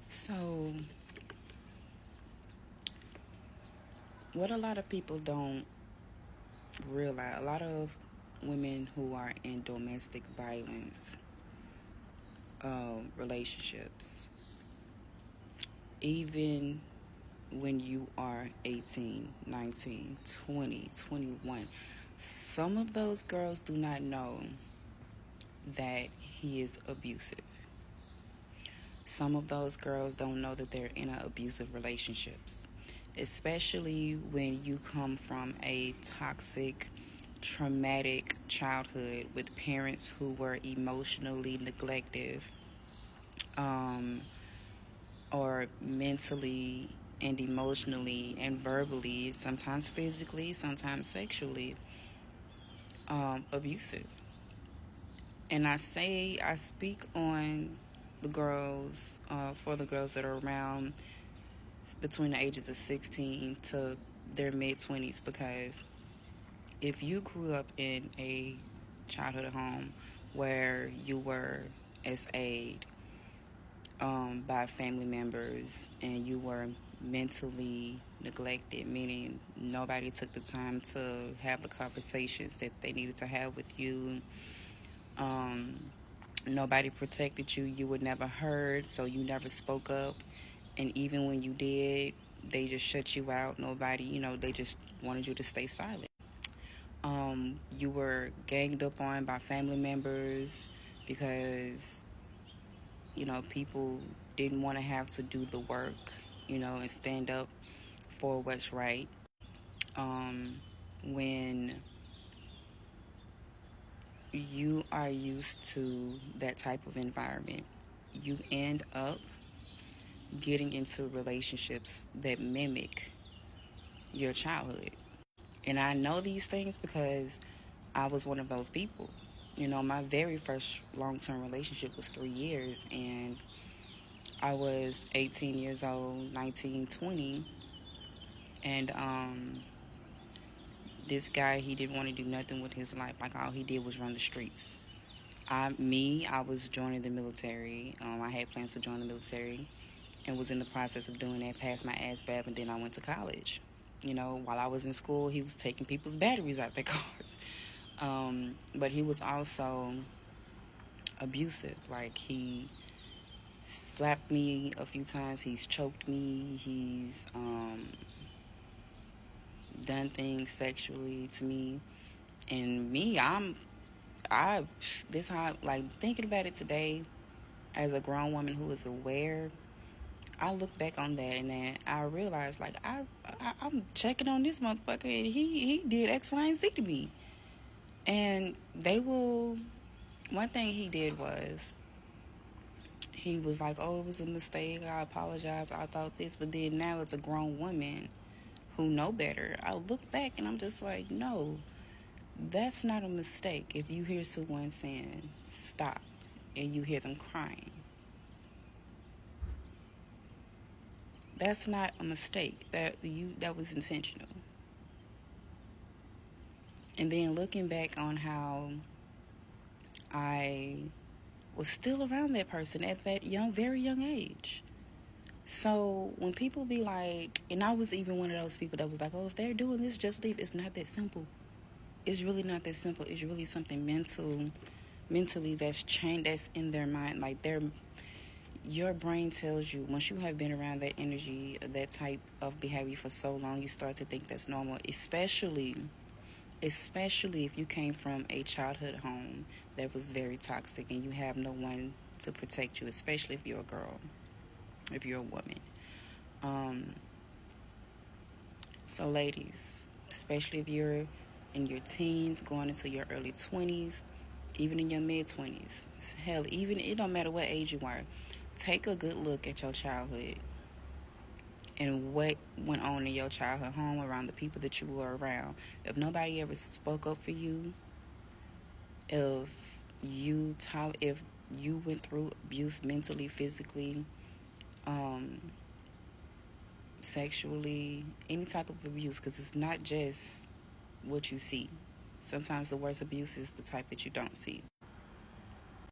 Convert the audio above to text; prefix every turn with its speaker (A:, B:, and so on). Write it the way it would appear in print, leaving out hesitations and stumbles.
A: So, what a lot of people don't realize, a lot of women who are in domestic violence relationships, even when you are 18, 19, 20, 21, some of those girls do not know that he is abusive. Some of those girls don't know that they're in an abusive relationships, especially when you come from a toxic, traumatic childhood with parents who were emotionally neglective, um, or mentally and emotionally and verbally, sometimes physically, sometimes sexually, abusive. And I speak on the girls, for the girls that are around between the ages of 16 to their mid 20s, because if you grew up in a childhood home where you were SA'd by family members and you were mentally neglected, meaning nobody took the time to have the conversations that they needed to have with you, um, nobody protected you, you were never heard, so you never spoke up, and even when you did, they just shut you out. Nobody, they just wanted you to stay silent. You were ganged up on by family members because, people didn't want to have to do the work, and stand up for what's right. When you are used to that type of environment, you end up getting into relationships that mimic your childhood. And I know these things because I was one of those people. My very first long term relationship was 3 years, and I was 18 years old, 19, 20, and this guy, he didn't want to do nothing with his life. Like, all he did was run the streets. I was joining the military. I had plans to join the military and was in the process of doing that, passed my ASVAB, and then I went to college. While I was in school, he was taking people's batteries out their cars. But he was also abusive. Like, he slapped me a few times, he's choked me, he's done things sexually to me. And me, I, this how, like, thinking about it today as a grown woman who is aware, I look back on that and then I realize, like, I'm checking on this motherfucker and he did X, Y, and Z to me. And one thing he did was, he was like, oh, it was a mistake, I apologize, I thought this. But then now, as a grown woman who know better, I look back and I'm just like, no, that's not a mistake. If you hear someone saying stop and you hear them crying, that's not a mistake. That was intentional. And then looking back on how I was still around that person at that very young age. So when people be like, and I was even one of those people that was like, oh, if they're doing this, just leave. It's not that simple. It's really not that simple. It's really something mentally that's changed, that's in their mind. Like, your brain tells you, once you have been around that energy, that type of behavior for so long, you start to think that's normal, especially if you came from a childhood home that was very toxic and you have no one to protect you, especially if you're a girl, if you're a woman. Um, so, ladies, especially if you're in your teens, going into your early 20s, even in your mid 20s, hell, even it don't matter what age you are, take a good look at your childhood and what went on in your childhood home around the people that you were around. If nobody ever spoke up for you, if you went through abuse mentally, physically, um, sexually, any type of abuse, because it's not just what you see. Sometimes the worst abuse is the type that you don't see.